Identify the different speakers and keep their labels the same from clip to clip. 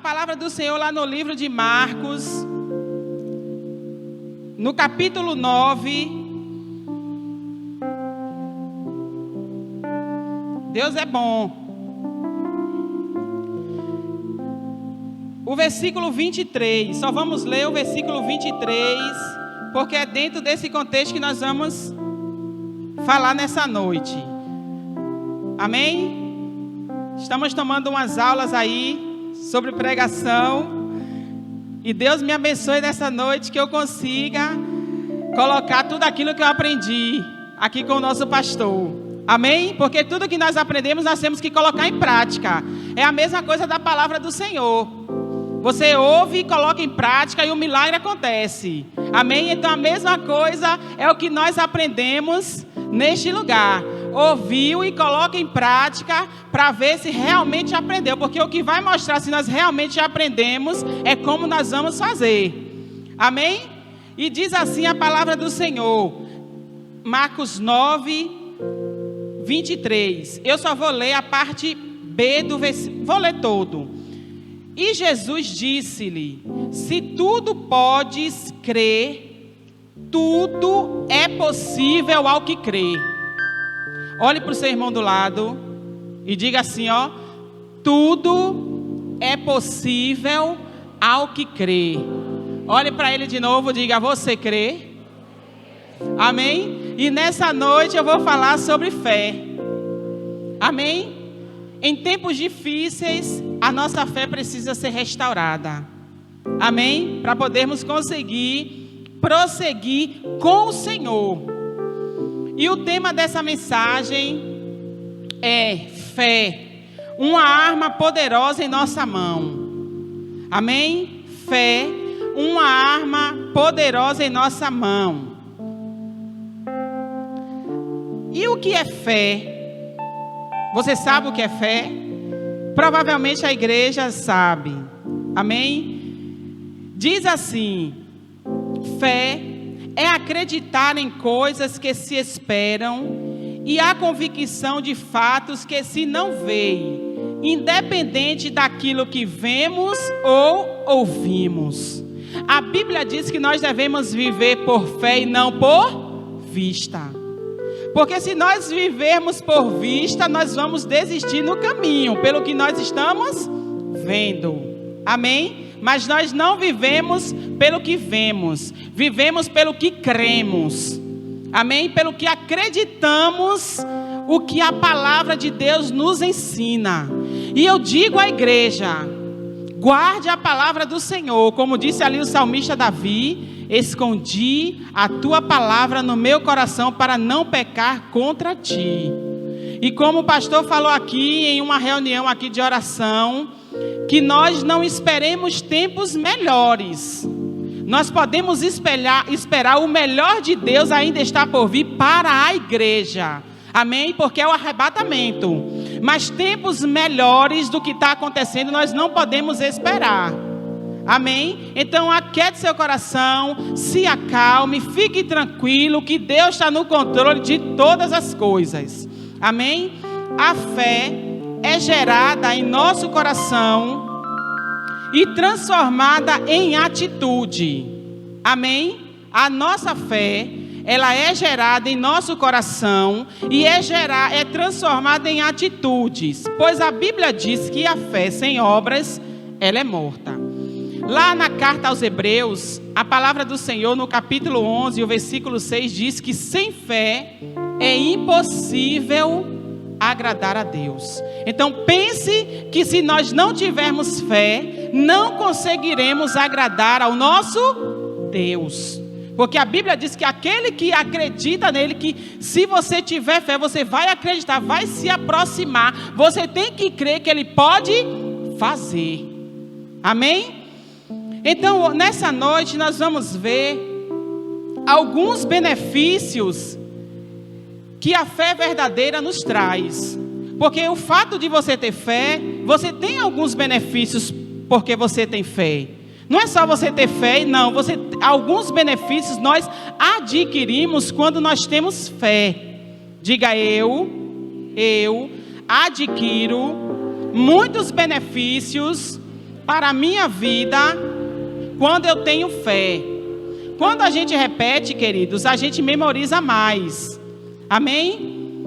Speaker 1: palavra do Senhor lá no livro de Marcos, no capítulo 9. Deus é bom. O versículo 23, só vamos ler o versículo 23, porque é dentro desse contexto que nós vamos falar nessa noite. Amém? Estamos tomando umas aulas aí sobre pregação. E Deus me abençoe nessa noite, que eu consiga colocar tudo aquilo que eu aprendi aqui com o nosso pastor. Amém? Porque tudo que nós aprendemos, nós temos que colocar em prática. É a mesma coisa da palavra do Senhor. Você ouve e coloca em prática e o milagre acontece. Amém? Então a mesma coisa é o que nós aprendemos neste lugar. Ouviu e coloca em prática para ver se realmente aprendeu. Porque o que vai mostrar se nós realmente aprendemos é como nós vamos fazer. Amém? E diz assim a palavra do Senhor. Marcos 9, 23. Eu só vou ler a parte B do versículo. Vou ler todo. E Jesus disse-lhe: se tudo podes crer, tudo é possível ao que crê. Olhe para o seu irmão do lado e diga assim, ó: tudo é possível ao que crê. Olhe para ele de novo, diga: você crê? Amém? E nessa noite eu vou falar sobre fé. Amém? Em tempos difíceis, a nossa fé precisa ser restaurada. Amém? Para podermos conseguir prosseguir com o Senhor. E o tema dessa mensagem é fé, uma arma poderosa em nossa mão. Amém? Fé, uma arma poderosa em nossa mão. E o que é fé? Você sabe o que é fé? Provavelmente a igreja sabe. Amém? Diz assim: fé é acreditar em coisas que se esperam e a convicção de fatos que se não veem, independente daquilo que vemos ou ouvimos. A Bíblia diz que nós devemos viver por fé e não por vista. Porque se nós vivermos por vista, nós vamos desistir no caminho, pelo que nós estamos vendo. Amém? Mas nós não vivemos pelo que vemos, vivemos pelo que cremos. Amém? Pelo que acreditamos, o que a palavra de Deus nos ensina. E eu digo à igreja: guarde a palavra do Senhor, como disse ali o salmista Davi: escondi a tua palavra no meu coração para não pecar contra ti. E como o pastor falou aqui em uma reunião aqui de oração, que nós não esperemos tempos melhores. Nós podemos esperar o melhor de Deus ainda está por vir para a igreja. Amém? Porque é o arrebatamento. Mas tempos melhores do que está acontecendo nós não podemos esperar. Amém? Então aquiete seu coração, se acalme, fique tranquilo que Deus está no controle de todas as coisas. Amém? A fé é gerada em nosso coração e transformada em atitude. Amém? A nossa fé, ela é gerada em nosso coração e é transformada em atitudes. Pois a Bíblia diz que a fé sem obras, ela é morta. Lá na carta aos Hebreus, a palavra do Senhor no capítulo 11, o versículo 6 diz que sem fé é impossível agradar a Deus. Então pense que se nós não tivermos fé, não conseguiremos agradar ao nosso Deus. Porque a Bíblia diz que aquele que acredita nele, que se você tiver fé, você vai acreditar, vai se aproximar. Você tem que crer que ele pode fazer. Amém? Então, nessa noite, nós vamos ver alguns benefícios que a fé verdadeira nos traz. Porque o fato de você ter fé, você tem alguns benefícios porque você tem fé. Não é só você ter fé, não. Alguns benefícios nós adquirimos quando nós temos fé. Diga: eu adquiro muitos benefícios para a minha vida quando eu tenho fé. Quando a gente repete, queridos, a gente memoriza mais. Amém?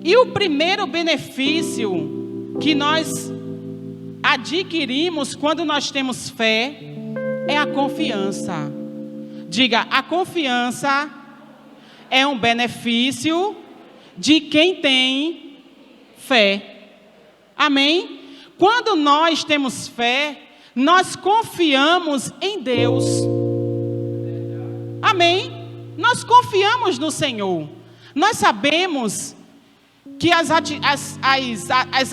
Speaker 1: E o primeiro benefício que nós adquirimos quando nós temos fé é a confiança. Diga, a confiança é um benefício de quem tem fé. Amém? Quando nós temos fé, nós confiamos em Deus. Amém? Nós confiamos no Senhor. Nós sabemos que as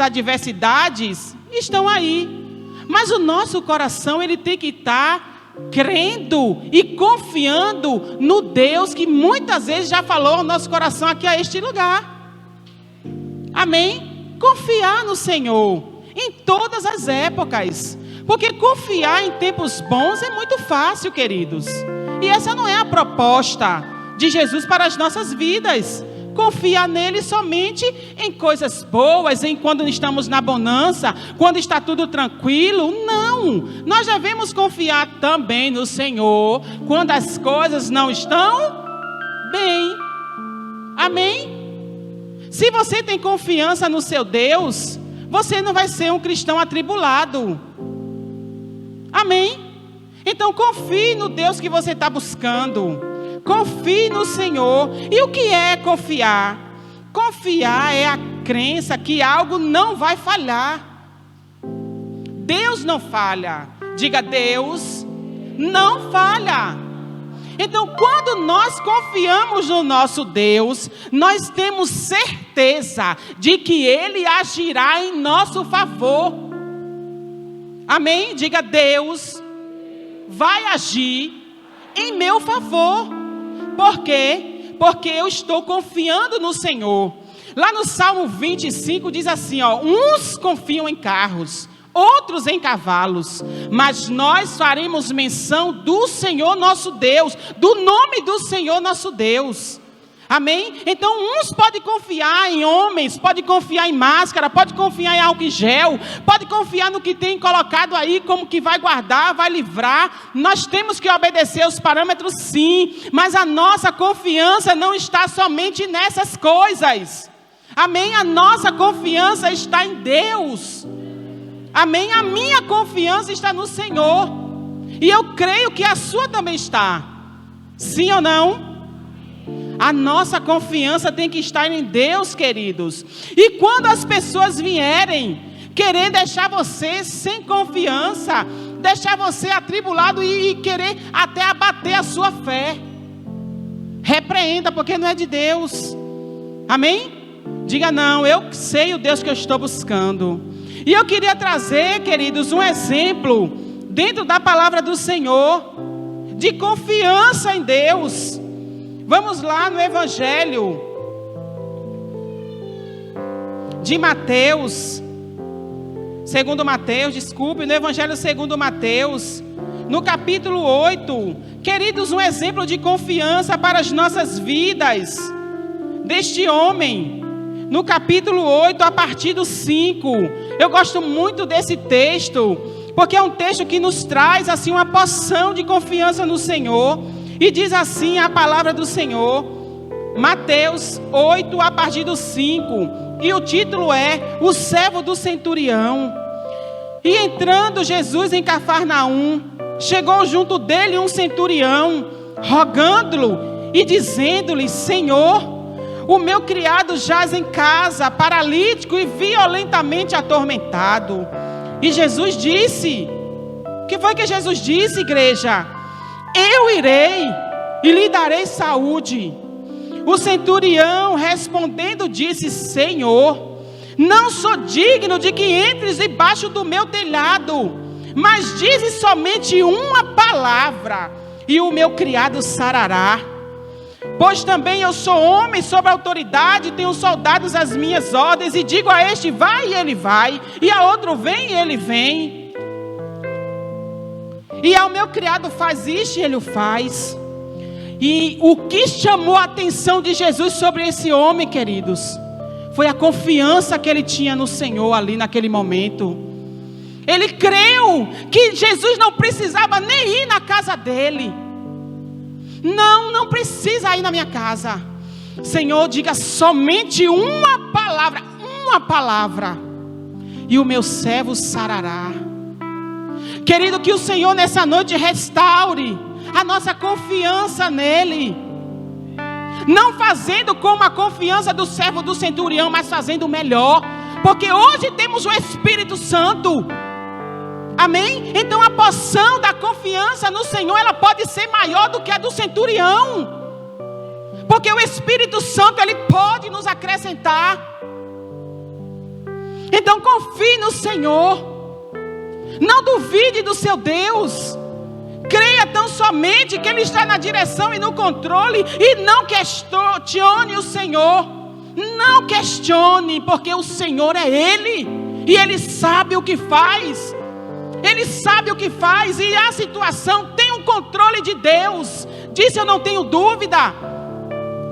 Speaker 1: adversidades estão aí, mas o nosso coração ele tem que estar crendo e confiando no Deus que muitas vezes já falou ao nosso coração aqui a este lugar. Amém? Confiar no Senhor em todas as épocas, porque confiar em tempos bons é muito fácil, queridos, e essa não é a proposta de Jesus para as nossas vidas. Confiar nele somente em coisas boas, em quando estamos na bonança, quando está tudo tranquilo. Não, nós devemos confiar também no Senhor quando as coisas não estão bem. Amém? Se você tem confiança no seu Deus, você não vai ser um cristão atribulado. Amém? Então confie no Deus que você está buscando. Confie no Senhor. E o que é confiar? Confiar é a crença que algo não vai falhar. Deus não falha. Diga, Deus não falha. Então, quando nós confiamos no nosso Deus, nós temos certeza de que Ele agirá em nosso favor. Amém? Diga, Deus vai agir em meu favor. Por quê? Porque eu estou confiando no Senhor. Lá no Salmo 25 diz assim, ó: uns confiam em carros, outros em cavalos, mas nós faremos menção do Senhor nosso Deus, do nome do Senhor nosso Deus. Amém? Então uns podem confiar em homens, pode confiar em máscara, pode confiar em álcool em gel, pode confiar no que tem colocado aí, como que vai guardar, vai livrar. Nós temos que obedecer os parâmetros, sim, mas a nossa confiança não está somente nessas coisas. Amém? A nossa confiança está em Deus. Amém? A minha confiança está no Senhor, e eu creio que a sua também está. Sim ou não? A nossa confiança tem que estar em Deus, queridos. E quando as pessoas vierem querer deixar você sem confiança, deixar você atribulado e querer até abater a sua fé, repreenda, porque não é de Deus. Amém? Diga, não, eu sei o Deus que eu estou buscando. E eu queria trazer, queridos, um exemplo dentro da palavra do Senhor de confiança em Deus. Vamos lá no Evangelho de Mateus, no Evangelho segundo Mateus, no capítulo 8. Queridos, um exemplo de confiança para as nossas vidas, deste homem, no capítulo 8, a partir do 5. Eu gosto muito desse texto, porque é um texto que nos traz assim uma porção de confiança no Senhor. E diz assim a palavra do Senhor, Mateus 8, a partir do 5. E o título é: O servo do centurião. E entrando Jesus em Cafarnaum, chegou junto dele um centurião, rogando-lhe e dizendo-lhe: Senhor, o meu criado jaz em casa, paralítico e violentamente atormentado. E Jesus disse: o que foi que Jesus disse, igreja? Eu irei e lhe darei saúde. O centurião respondendo disse: Senhor, não sou digno de que entres debaixo do meu telhado, mas dize somente uma palavra e o meu criado sarará. Pois também eu sou homem sob autoridade, tenho soldados às minhas ordens, e digo a este: vai, e ele vai, e a outro: vem, e ele vem. E ao meu criado: faz isto, e ele o faz. E o que chamou a atenção de Jesus sobre esse homem, queridos, foi a confiança que ele tinha no Senhor ali naquele momento. Ele creu que Jesus não precisava nem ir na casa dele. Não precisa ir na minha casa. Senhor, diga somente uma palavra, e o meu servo sarará. Querido, que o Senhor nessa noite restaure a nossa confiança nele. Não fazendo como a confiança do servo do centurião, mas fazendo melhor. Porque hoje temos o Espírito Santo. Amém? Então a porção da confiança no Senhor, ela pode ser maior do que a do centurião. Porque o Espírito Santo, ele pode nos acrescentar. Então confie no Senhor. Não duvide do seu Deus. Creia tão somente que Ele está na direção e no controle. E não questione o Senhor. Não questione, porque o Senhor é Ele. E Ele sabe o que faz. Ele sabe o que faz. E a situação tem o controle de Deus. Disso eu não tenho dúvida.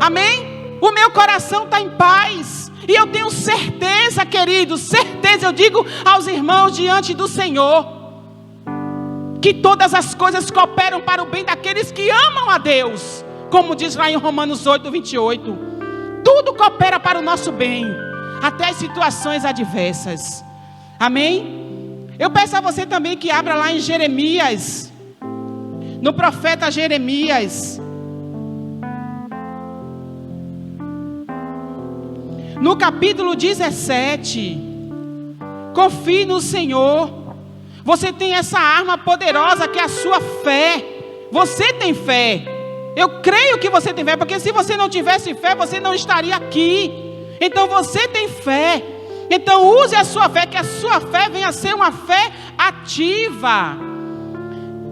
Speaker 1: Amém? O meu coração está em paz. E eu tenho certeza, queridos, certeza, eu digo aos irmãos diante do Senhor, que todas as coisas cooperam para o bem daqueles que amam a Deus. Como diz lá em Romanos 8, 28. Tudo coopera para o nosso bem, até as situações adversas. Amém? Eu peço a você também que abra lá em Jeremias, no profeta Jeremias, no capítulo 17. Confie no Senhor. Você tem essa arma poderosa que é a sua fé. Você tem fé. Eu creio que você tem fé, porque se você não tivesse fé, você não estaria aqui. Então você tem fé. Então use a sua fé, que a sua fé venha a ser uma fé ativa.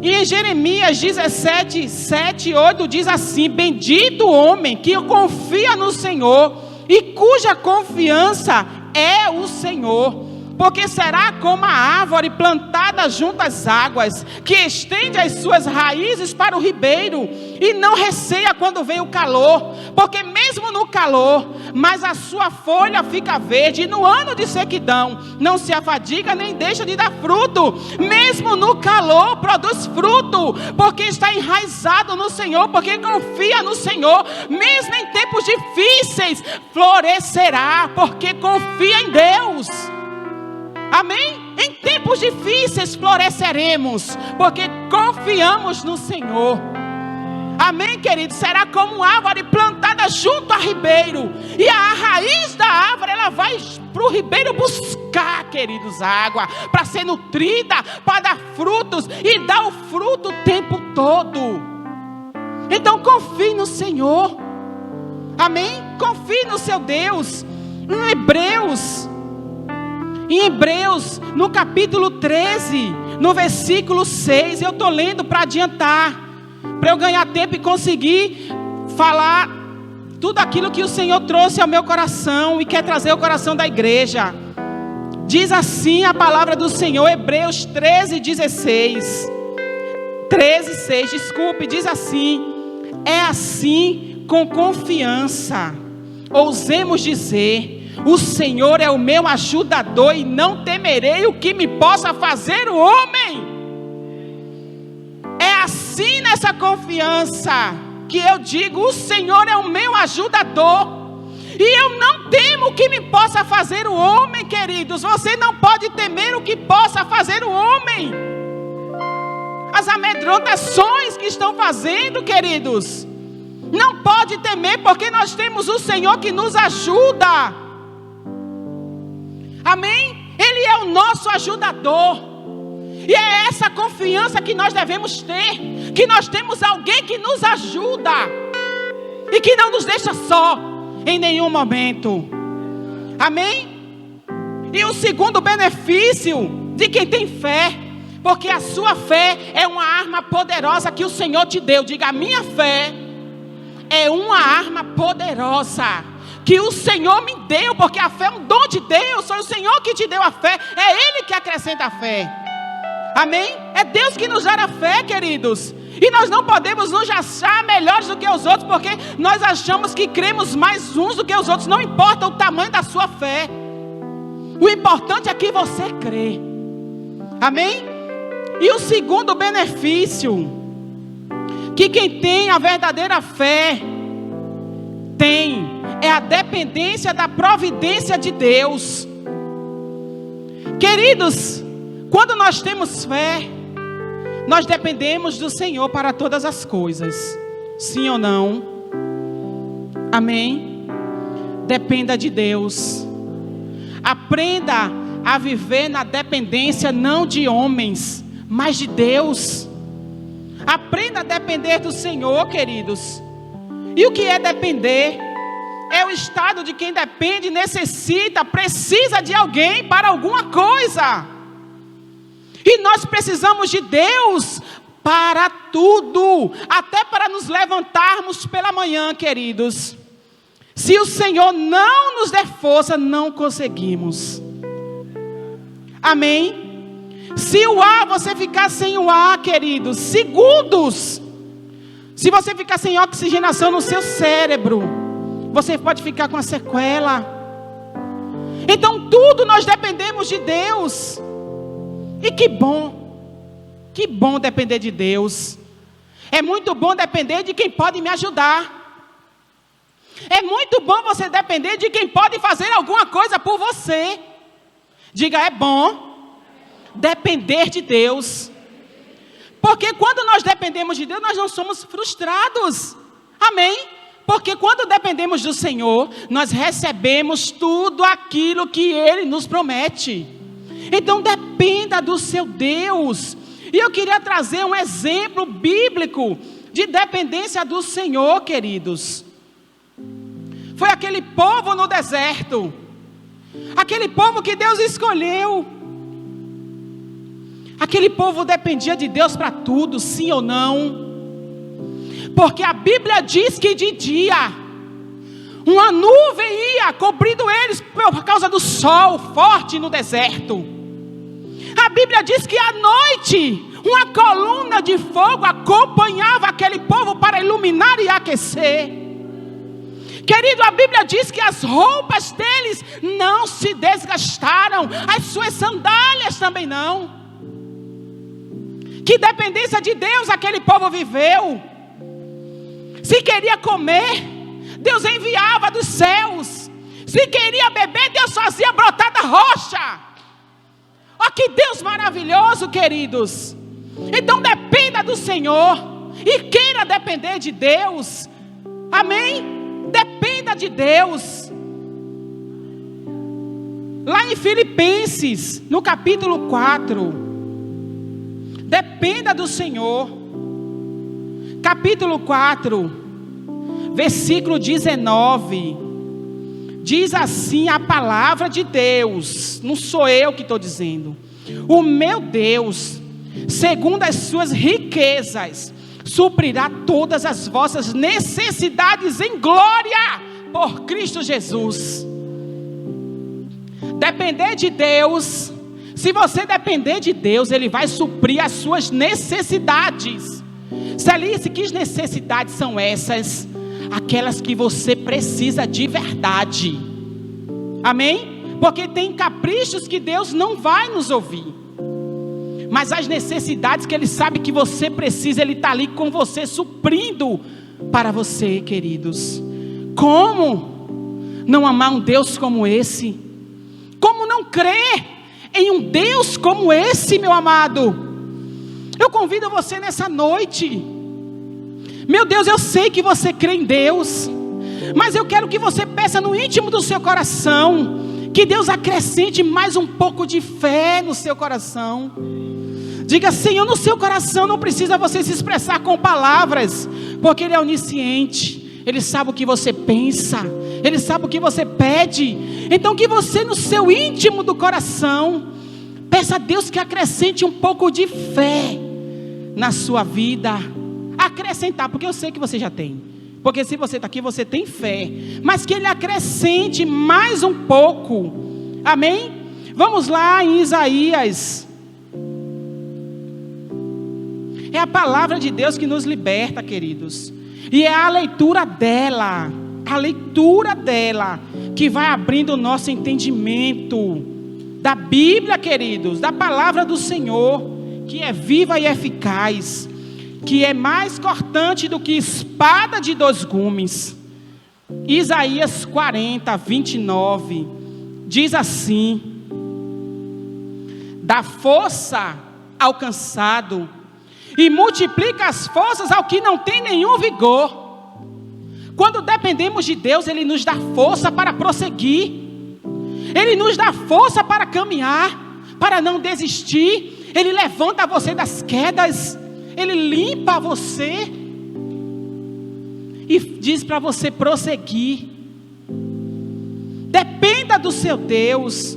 Speaker 1: E em Jeremias 17, 7 e 8 diz assim: bendito o homem que confia no Senhor e cuja confiança é o Senhor. Porque será como a árvore plantada junto às águas, que estende as suas raízes para o ribeiro, e não receia quando vem o calor, porque mesmo no calor, mas a sua folha fica verde, e no ano de sequidão, não se afadiga nem deixa de dar fruto. Mesmo no calor produz fruto, porque está enraizado no Senhor, porque confia no Senhor. Mesmo em tempos difíceis, florescerá, porque confia em Deus. Amém? Em tempos difíceis floresceremos, porque confiamos no Senhor. Amém, queridos? Será como árvore plantada junto a ribeiro, e a raiz da árvore, ela vai para o ribeiro buscar, queridos, água, para ser nutrida, para dar frutos, e dar o fruto o tempo todo. Então confie no Senhor. Amém? Confie no seu Deus. Em Hebreus, no capítulo 13, no versículo 6, eu estou lendo para adiantar, para eu ganhar tempo e conseguir falar tudo aquilo que o Senhor trouxe ao meu coração e quer trazer ao coração da igreja. Diz assim a palavra do Senhor, Hebreus 13, 16. 13, 6, desculpe, diz assim: é assim com confiança, ousemos dizer: o Senhor é o meu ajudador, e não temerei o que me possa fazer o homem. É assim, nessa confiança, que eu digo: o Senhor é o meu ajudador, e eu não temo o que me possa fazer o homem, queridos. Você não pode temer o que possa fazer o homem. As amedrontações que estão fazendo, queridos, não pode temer, porque nós temos o Senhor que nos ajuda. Amém? Ele é o nosso ajudador. E é essa confiança que nós devemos ter, que nós temos alguém que nos ajuda e que não nos deixa só em nenhum momento. Amém? E o segundo benefício de quem tem fé, porque a sua fé é uma arma poderosa que o Senhor te deu. Diga: a minha fé é uma arma poderosa que o Senhor me deu, porque a fé é um dom de Deus. Foi o Senhor que te deu a fé, é Ele que acrescenta a fé. Amém? É Deus que nos dá a fé, queridos. E nós não podemos nos achar melhores do que os outros, porque nós achamos que cremos mais uns do que os outros. Não importa o tamanho da sua fé, o importante é que você crê. Amém? E o segundo benefício que quem tem a verdadeira fé tem é a dependência da providência de Deus. Queridos, quando nós temos fé, nós dependemos do Senhor para todas as coisas. Sim ou não? Amém? Dependa de Deus. Aprenda a viver na dependência não de homens, mas de Deus. Aprenda a depender do Senhor, queridos. E o que é depender? É o estado de quem depende, necessita, precisa de alguém para alguma coisa. E nós precisamos de Deus para tudo, até para nos levantarmos pela manhã, queridos. Se o Senhor não nos der força, não conseguimos. Amém? Se o ar, você ficar sem o ar, queridos, segundos. Se você ficar sem oxigenação no seu cérebro, você pode ficar com a sequela. Então tudo nós dependemos de Deus. E que bom depender de Deus. É muito bom depender de quem pode me ajudar. É muito bom você depender de quem pode fazer alguma coisa por você. Diga, é bom depender de Deus. Porque quando nós dependemos de Deus, nós não somos frustrados. Amém? Porque quando dependemos do Senhor, nós recebemos tudo aquilo que Ele nos promete. Então dependa do seu Deus. E eu queria trazer um exemplo bíblico de dependência do Senhor, queridos. Foi aquele povo no deserto. Aquele povo que Deus escolheu. Aquele povo dependia de Deus para tudo, sim ou não? Porque a Bíblia diz que de dia uma nuvem ia cobrindo eles por causa do sol forte no deserto. A Bíblia diz que à noite uma coluna de fogo acompanhava aquele povo para iluminar e aquecer. Querido, a Bíblia diz que as roupas deles não se desgastaram, as suas sandálias também não. Que dependência de Deus aquele povo viveu. Se queria comer, Deus enviava dos céus. Se queria beber, Deus fazia brotar da rocha. Ó, que Deus maravilhoso, queridos. Então dependa do Senhor e queira depender de Deus. Amém? Dependa de Deus. Lá em Filipenses, no capítulo 4, dependa do Senhor. Capítulo 4, versículo 19, diz assim a palavra de Deus, não sou eu que estou dizendo. O meu Deus, segundo as suas riquezas, suprirá todas as vossas necessidades em glória por Cristo Jesus. Depender de Deus, se você depender de Deus, Ele vai suprir as suas necessidades. Celice, que necessidades são essas? Aquelas que você precisa de verdade. Amém? Porque tem caprichos que Deus não vai nos ouvir. Mas as necessidades que Ele sabe que você precisa, Ele está ali com você, suprindo para você, queridos. Como não amar um Deus como esse? Como não crer em um Deus como esse, meu amado? Eu convido você nessa noite. Meu Deus, eu sei que você crê em Deus, mas eu quero que você peça no íntimo do seu coração que Deus acrescente mais um pouco de fé no seu coração. Diga, Senhor, no seu coração não precisa você se expressar com palavras, porque Ele é onisciente. Ele sabe o que você pensa, Ele sabe o que você pede. Então que você no seu íntimo do coração peça a Deus que acrescente um pouco de fé na sua vida. Acrescentar, porque eu sei que você já tem. Porque se você está aqui, você tem fé. Mas que Ele acrescente mais um pouco. Amém? Vamos lá em Isaías. É a palavra de Deus que nos liberta, queridos. E é a leitura dela, que vai abrindo o nosso entendimento da Bíblia, queridos, da palavra do Senhor, que é viva e eficaz, que é mais cortante do que espada de 2 gumes. Isaías 40, 29, diz assim: dá força ao cansado e multiplica as forças ao que não tem nenhum vigor. Quando dependemos de Deus, Ele nos dá força para prosseguir, Ele nos dá força para caminhar, para não desistir. Ele levanta você das quedas, Ele limpa você e diz para você prosseguir. Dependa do seu Deus.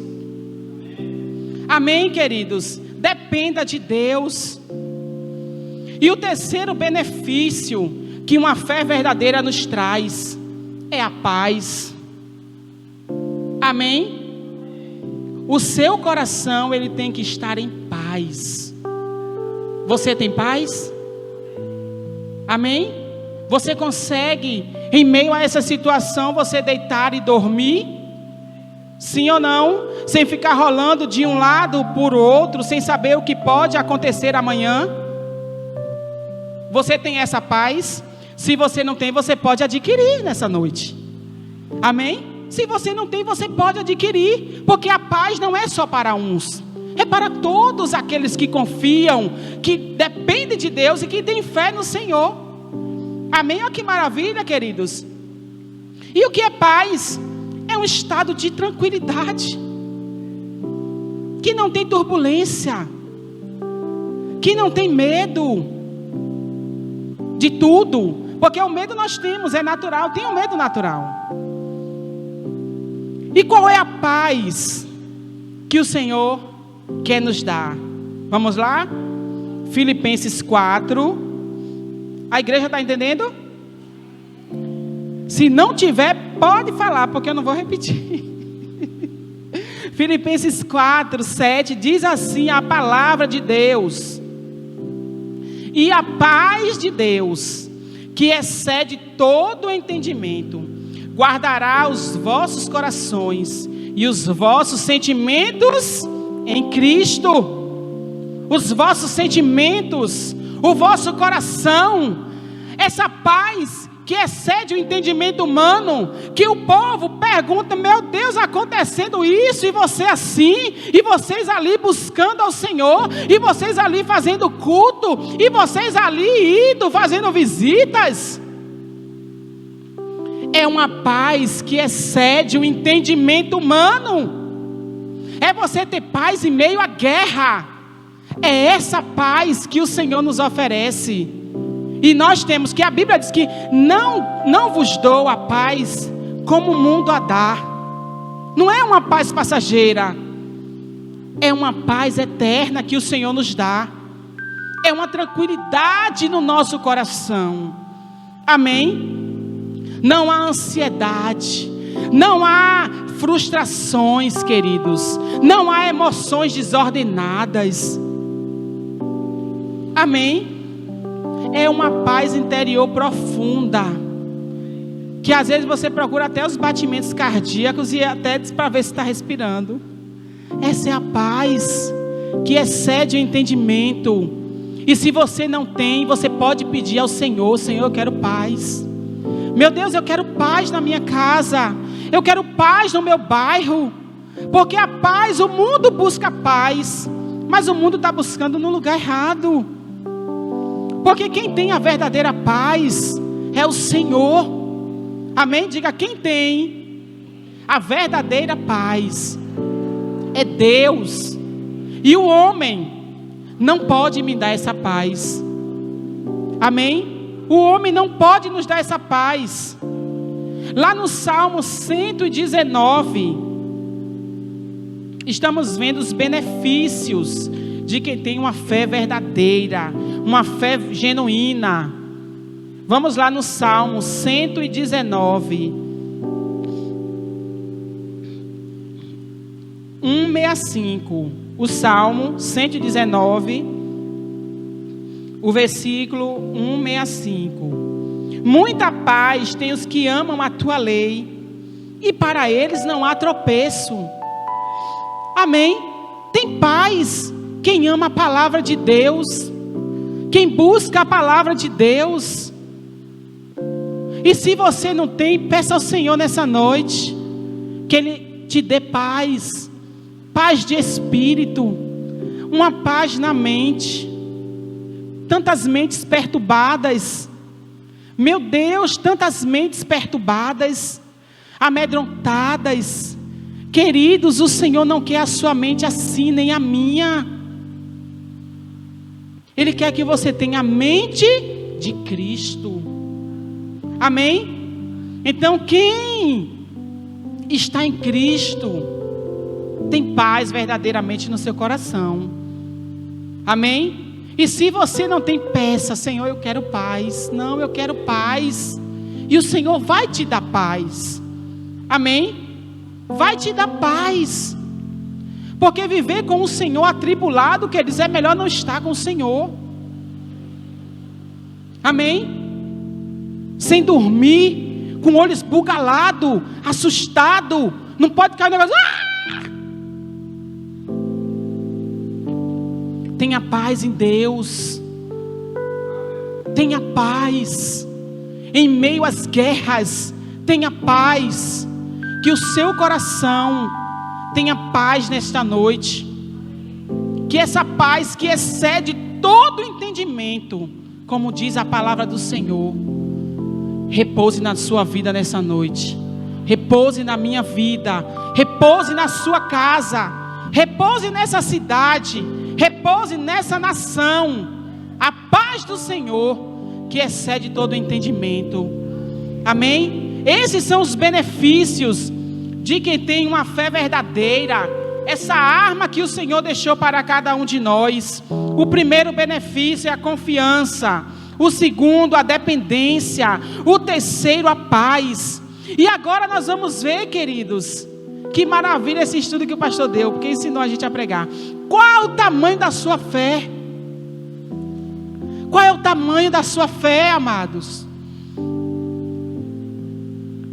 Speaker 1: Amém, queridos? Dependa de Deus. E o terceiro benefício que uma fé verdadeira nos traz é a paz. Amém? O seu coração, ele tem que estar em paz. Você tem paz? Amém? Você consegue, em meio a essa situação, você deitar e dormir? Sim ou não? Sem ficar rolando de um lado por outro, sem saber o que pode acontecer amanhã? Você tem essa paz? Se você não tem, você pode adquirir nessa noite. Amém? Se você não tem, você pode adquirir. Porque a paz não é só para uns, é para todos aqueles que confiam, que dependem de Deus e que têm fé no Senhor. Amém? Olha que maravilha, queridos. E o que é paz? É um estado de tranquilidade, que não tem turbulência, que não tem medo de tudo. Porque o medo nós temos, é natural, tem um medo natural. E qual é a paz que o Senhor quer nos dar? Vamos lá? Filipenses 4. A igreja está entendendo? Se não tiver, pode falar, porque eu não vou repetir. Filipenses 4, 7 diz assim a palavra de Deus: e a paz de Deus, que excede todo o entendimento, guardará os vossos corações e os vossos sentimentos em Cristo. Os vossos sentimentos, o vosso coração, essa paz que excede o entendimento humano, que o povo pergunta: meu Deus, acontecendo isso, e você assim, e vocês ali buscando ao Senhor, e vocês ali fazendo culto, e vocês ali indo, fazendo visitas. É uma paz que excede o entendimento humano. É você ter paz em meio à guerra. É essa paz que o Senhor nos oferece. E nós temos que, a Bíblia diz que não vos dou a paz como o mundo a dá. Não é uma paz passageira, é uma paz eterna que o Senhor nos dá. É uma tranquilidade no nosso coração. Amém? Não há ansiedade, não há frustrações, queridos, não há emoções desordenadas. Amém? É uma paz interior profunda, que às vezes você procura até os batimentos cardíacos e até para ver se está respirando. Essa é a paz que excede o entendimento. E se você não tem, você pode pedir ao Senhor: Senhor, eu quero paz. Meu Deus, eu quero paz na minha casa, eu quero paz no meu bairro. Porque a paz, o mundo busca paz, mas o mundo está buscando no lugar errado. Porque quem tem a verdadeira paz é o Senhor. Amém? Diga: quem tem a verdadeira paz é Deus. E o homem não pode me dar essa paz. Amém? O homem não pode nos dar essa paz. Lá no Salmo 119, estamos vendo os benefícios de quem tem uma fé verdadeira, uma fé genuína. Vamos lá no Salmo 119, 165. O Salmo 119, o versículo 165. Muita paz tem os que amam a tua lei, e para eles não há tropeço. Amém? Tem paz quem ama a palavra de Deus, quem busca a palavra de Deus. E se você não tem, peça ao Senhor nessa noite, que Ele te dê paz, paz de espírito, uma paz na mente. Tantas mentes perturbadas, meu Deus, tantas mentes perturbadas, amedrontadas. Queridos, o Senhor não quer a sua mente assim, nem a minha. Ele quer que você tenha a mente de Cristo. Amém? Então quem está em Cristo tem paz verdadeiramente no seu coração. Amém? E se você não tem, peça: Senhor, eu quero paz. Não, eu quero paz. E o Senhor vai te dar paz. Amém? Vai te dar paz. Porque viver com o Senhor atribulado, quer dizer, é melhor não estar com o Senhor. Amém? Sem dormir, com o olho esbugalado, assustado. Não pode cair um negócio. Tenha paz em Deus. Tenha paz. Em meio às guerras, tenha paz. Que o seu coração tenha paz nesta noite. Que essa paz que excede todo entendimento, como diz a palavra do Senhor, repouse na sua vida nessa noite. Repouse na minha vida. Repouse na sua casa. Repouse nessa cidade. Repouse nessa nação. A paz do Senhor, que excede todo entendimento. Amém? Esses são os benefícios de quem tem uma fé verdadeira. Essa arma que o Senhor deixou para cada um de nós. O primeiro benefício é a confiança. O segundo, a dependência. O terceiro, a paz. E agora nós vamos ver, queridos, que maravilha esse estudo que o pastor deu, porque ensinou a gente a pregar. Qual é o tamanho da sua fé? Qual é o tamanho da sua fé, amados?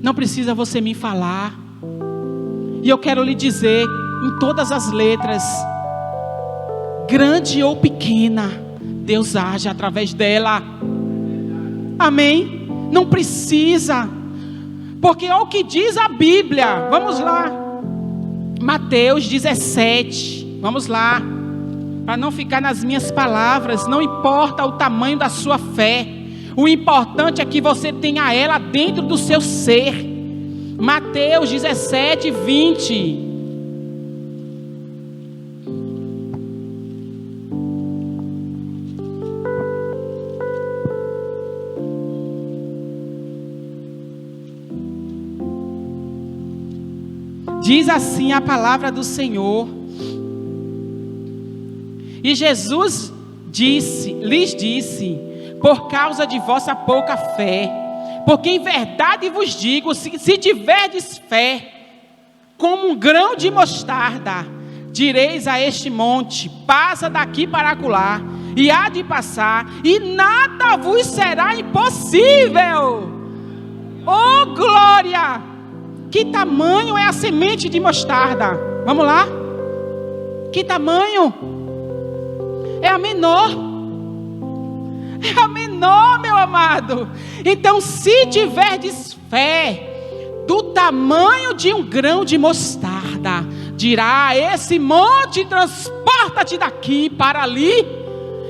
Speaker 1: Não precisa você me falar. E eu quero lhe dizer, em todas as letras, grande ou pequena, Deus age através dela. Amém? Não precisa. Porque é o que diz a Bíblia. Vamos lá. Mateus 17. Vamos lá. Para não ficar nas minhas palavras. Não importa o tamanho da sua fé. O importante é que você tenha ela dentro do seu ser. Mateus 17, 20. Diz assim a palavra do Senhor. E Jesus lhes disse: por causa de vossa pouca fé, porque em verdade vos digo, se tiverdes fé, como um grão de mostarda, direis a este monte: passa daqui para acolá, e há de passar, e nada vos será impossível. Oh glória! Que tamanho é a semente de mostarda? Vamos lá? Que tamanho? É a menor. É a menor, meu amado. Então, se tiverdes fé do tamanho de um grão de mostarda, dirá a esse monte: transporta-te daqui para ali,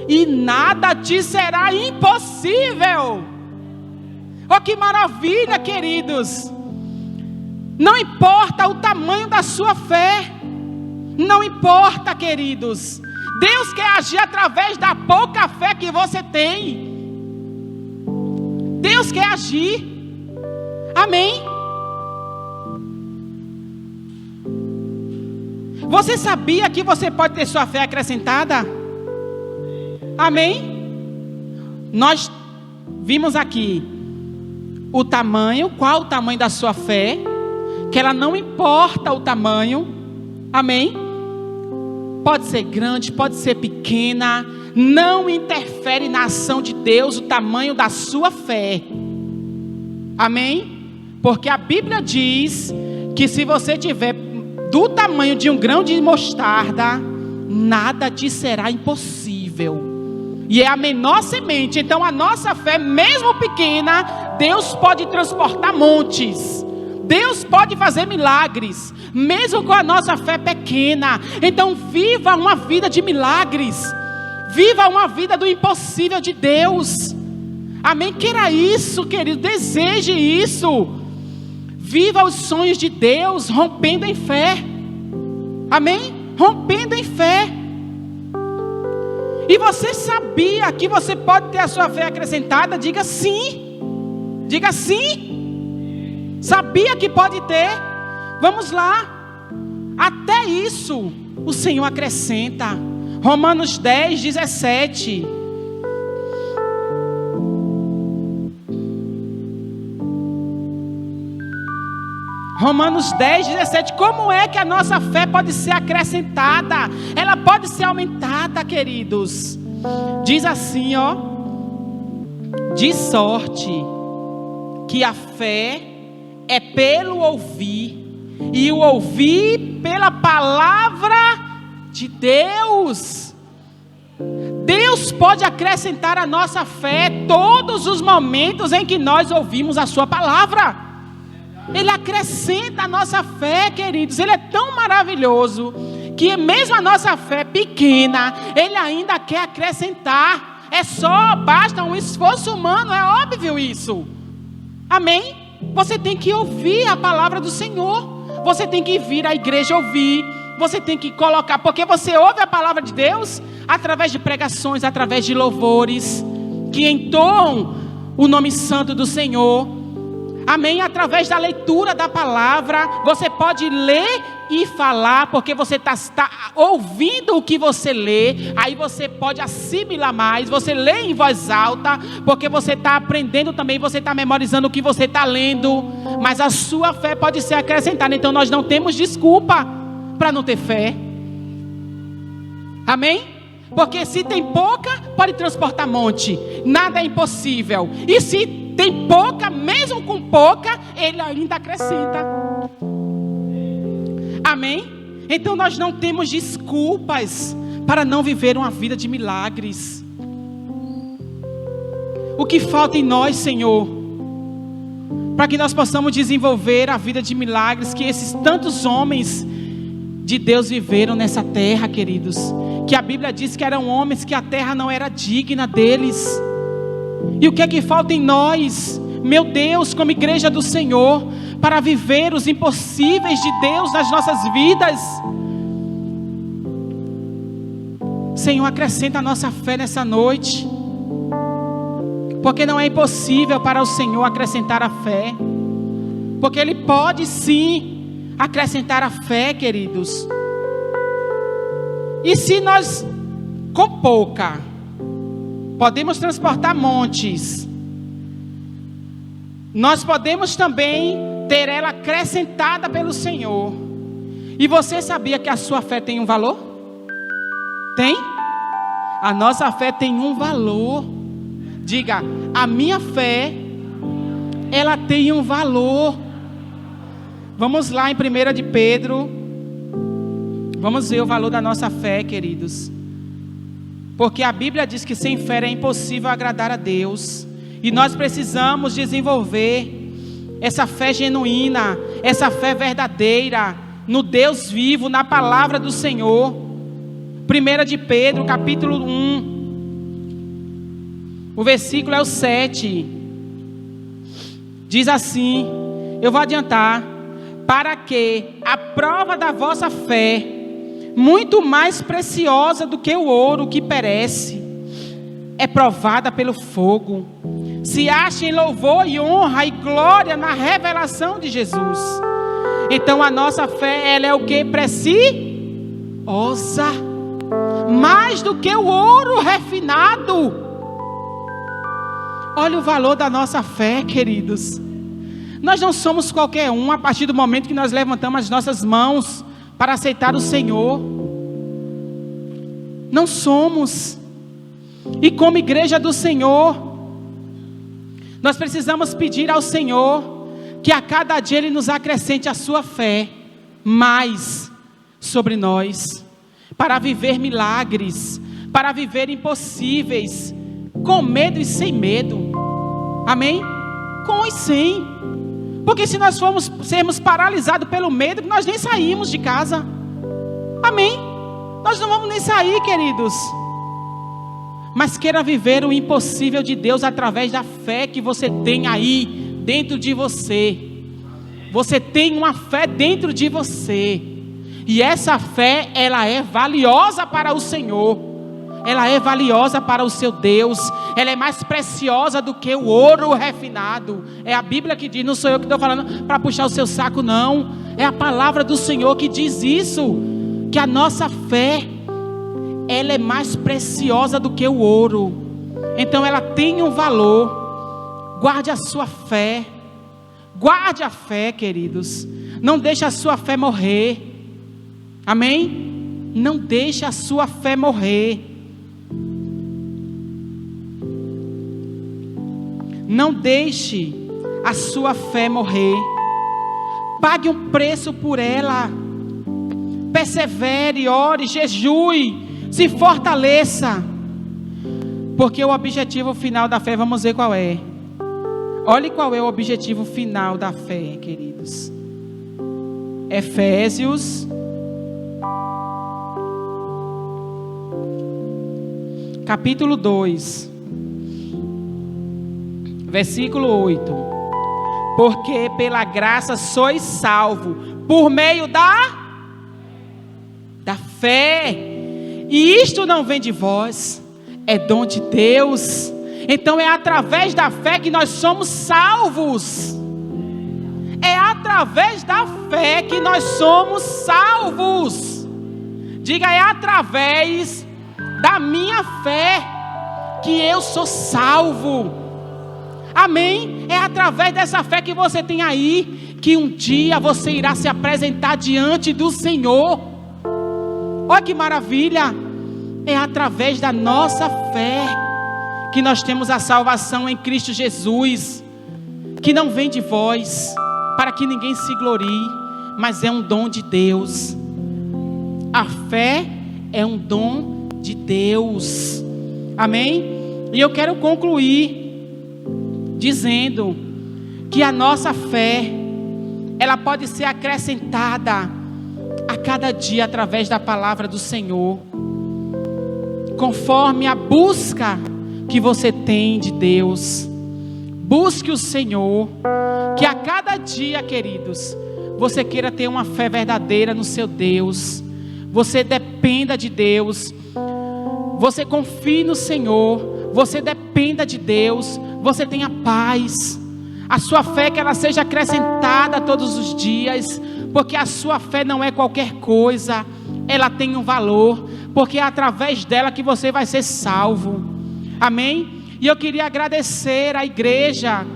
Speaker 1: e nada te será impossível. Oh, que maravilha, queridos! Não importa o tamanho da sua fé. Não importa, queridos. Deus quer agir através da pouca fé que você tem. Deus quer agir. Amém? Você sabia que você pode ter sua fé acrescentada? Amém? Nós vimos aqui o tamanho, qual o tamanho da sua fé, que ela não importa o tamanho. Amém? Pode ser grande, pode ser pequena, não interfere na ação de Deus o tamanho da sua fé. Amém? Porque a Bíblia diz que se você tiver do tamanho de um grão de mostarda, nada te será impossível. E é a menor semente. Então a nossa fé, mesmo pequena, Deus pode transportar montes. Deus pode fazer milagres, mesmo com a nossa fé pequena. Então viva uma vida de milagres. Viva uma vida do impossível de Deus. Amém? Queira isso, querido. Deseje isso. Viva os sonhos de Deus, rompendo em fé. Amém? Rompendo em fé. E você sabia que você pode ter a sua fé acrescentada? Diga sim. Diga sim. Sabia que pode ter? Vamos lá. Até isso o Senhor acrescenta. Romanos 10, 17. Romanos 10, 17. Como é que a nossa fé pode ser acrescentada? Ela pode ser aumentada, queridos. Diz assim, ó. De sorte que a fé é pelo ouvir, e o ouvir pela palavra de Deus. Deus pode acrescentar a nossa fé todos os momentos em que nós ouvimos a sua palavra. Ele acrescenta a nossa fé, queridos. Ele é tão maravilhoso que mesmo a nossa fé pequena, Ele ainda quer acrescentar. Basta um esforço humano, é óbvio isso. Amém? Você tem que ouvir a palavra do Senhor. Você tem que vir à igreja ouvir. Você tem que colocar, porque você ouve a palavra de Deus através de pregações, através de louvores que entoam o nome santo do Senhor. Amém? Através da leitura da palavra, você pode ler e falar, porque você está ouvindo o que você lê. Aí você pode assimilar mais. Você lê em voz alta, porque você está aprendendo também, você está memorizando o que você está lendo. Mas a sua fé pode ser acrescentada. Então nós não temos desculpa para não ter fé. Amém? Porque se tem pouca, pode transportar monte. Nada é impossível. E se tem pouca, mesmo com pouca, Ele ainda acrescenta. Amém? Então nós não temos desculpas para não viver uma vida de milagres. O que falta em nós, Senhor, para que nós possamos desenvolver a vida de milagres que esses tantos homens de Deus viveram nessa terra, queridos? Que a Bíblia diz que eram homens que a terra não era digna deles. E o que é que falta em nós, meu Deus, como igreja do Senhor, para viver os impossíveis de Deus nas nossas vidas? Senhor, acrescenta a nossa fé nessa noite, porque não é impossível para o Senhor acrescentar a fé, porque Ele pode sim acrescentar a fé, queridos. E se nós, com pouca, podemos transportar montes, nós podemos também ter ela acrescentada pelo Senhor. E você sabia que a sua fé tem um valor? Tem? A nossa fé tem um valor. Diga, a minha fé, ela tem um valor. Vamos lá em 1 de Pedro. Vamos ver o valor da nossa fé, queridos. Porque a Bíblia diz que sem fé é impossível agradar a Deus. E nós precisamos desenvolver essa fé genuína, essa fé verdadeira, no Deus vivo, na palavra do Senhor. 1 de Pedro, capítulo 1. O versículo é o 7. Diz assim, eu vou adiantar. Para que a prova da vossa fé, muito mais preciosa do que o ouro que perece, é provada pelo fogo, se acha em louvor e honra e glória na revelação de Jesus. Então a nossa fé, ela é o que? Preciosa, mais do que o ouro refinado. Olha o valor da nossa fé, queridos. Nós não somos qualquer um a partir do momento que nós levantamos as nossas mãos para aceitar o Senhor. Não somos. E como igreja do Senhor, nós precisamos pedir ao Senhor que a cada dia Ele nos acrescente a sua fé. mais sobre nós, para viver milagres, para viver impossíveis, com medo e sem medo. Amém? Com e sem. Porque se nós sermos paralisados pelo medo, nós nem saímos de casa. Amém? Nós não vamos nem sair, queridos. Mas queira viver o impossível de Deus através da fé que você tem aí dentro de você. Você tem uma fé dentro de você. E essa fé, ela é valiosa para o Senhor. Ela é valiosa para o seu Deus. Ela é mais preciosa do que o ouro refinado. É a Bíblia que diz, não sou eu que estou falando para puxar o seu saco, não. É a palavra do Senhor que diz isso. Que a nossa fé, ela é mais preciosa do que o ouro. Então ela tem um valor. Guarde a sua fé. Guarde a fé, queridos. Não deixe a sua fé morrer. Amém? Não deixe a sua fé morrer. Não deixe a sua fé morrer. Pague um preço por ela. Persevere, ore, jejue, se fortaleça. Porque o objetivo final da fé, vamos ver qual é. Olhe qual é o objetivo final da fé, queridos. Efésios, capítulo 2, versículo 8. Porque pela graça sois salvo, por meio da fé. E isto não vem de vós, é dom de Deus. Então é através da fé que nós somos salvos. É através da fé que nós somos salvos. Diga, é através da minha fé que eu sou salvo. Amém? É através dessa fé que você tem aí, que um dia você irá se apresentar diante do Senhor. Olha que maravilha. É através da nossa fé que nós temos a salvação em Cristo Jesus, que não vem de vós, para que ninguém se glorie, mas é um dom de Deus. A fé é um dom de Deus. Amém? E eu quero concluir dizendo que a nossa fé, ela pode ser acrescentada a cada dia através da palavra do Senhor, conforme a busca que você tem de Deus. Busque o Senhor, que a cada dia, queridos, você queira ter uma fé verdadeira no seu Deus. Você dependa de Deus. Você confie no Senhor. Você dependa de Deus. Você tenha paz. A sua fé que ela seja acrescentada todos os dias, porque a sua fé não é qualquer coisa. Ela tem um valor, porque é através dela que você vai ser salvo. Amém? E eu queria agradecer a igreja,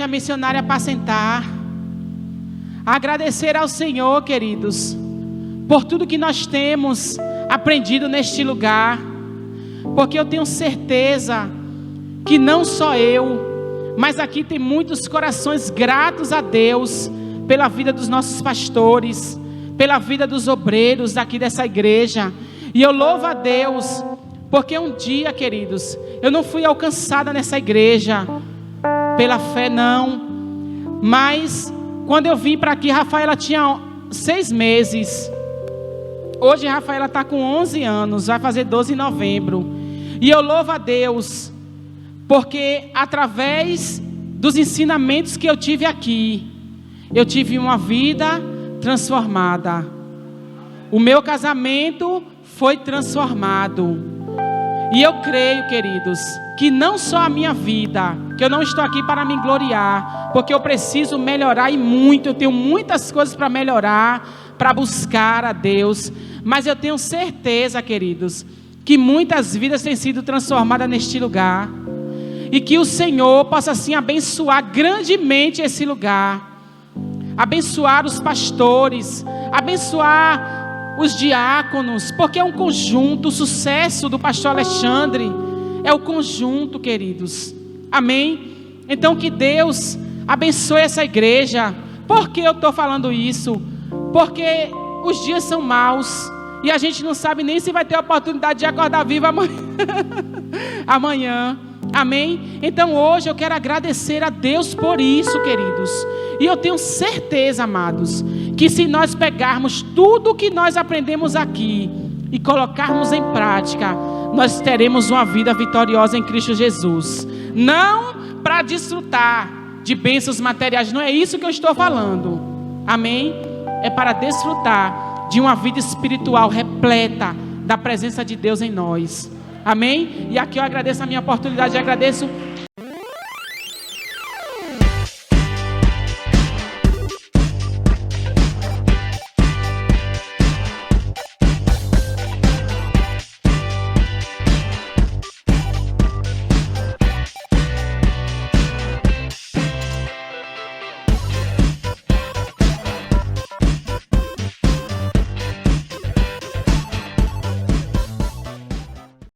Speaker 1: missionária Apacentar, agradecer ao Senhor, queridos, por tudo que nós temos aprendido neste lugar, porque eu tenho certeza que não só eu, mas aqui tem muitos corações gratos a Deus pela vida dos nossos pastores, pela vida dos obreiros daqui dessa igreja. E eu louvo a Deus, porque um dia, queridos, eu não fui alcançada nessa igreja pela fé, não. Mas quando eu vim para aqui, Rafaela tinha 6 meses. Hoje Rafaela está com 11 anos, vai fazer 12 em novembro. E eu louvo a Deus, porque através dos ensinamentos que eu tive aqui, eu tive uma vida transformada. O meu casamento foi transformado. E eu creio, queridos, que não só a minha vida, que eu não estou aqui para me gloriar, porque eu preciso melhorar e muito, eu tenho muitas coisas para melhorar, para buscar a Deus, mas eu tenho certeza, queridos, que muitas vidas têm sido transformadas neste lugar, e que o Senhor possa assim abençoar grandemente esse lugar, abençoar os pastores, abençoar os diáconos, porque é um conjunto. O sucesso do pastor Alexandre é o conjunto, queridos. Amém? Então que Deus Abençoe essa igreja. Por que eu estou falando isso? Porque os dias são maus e a gente não sabe nem se vai ter a oportunidade de acordar vivo amanhã. Amém? Então hoje eu quero agradecer a Deus por isso, queridos. E eu tenho certeza, amados, que se nós pegarmos tudo o que nós aprendemos aqui e colocarmos em prática, nós teremos uma vida vitoriosa em Cristo Jesus. Não para desfrutar de bênçãos materiais, não é isso que eu estou falando. Amém? É para desfrutar de uma vida espiritual repleta da presença de Deus em nós. Amém? E aqui eu agradeço a minha oportunidade, eu agradeço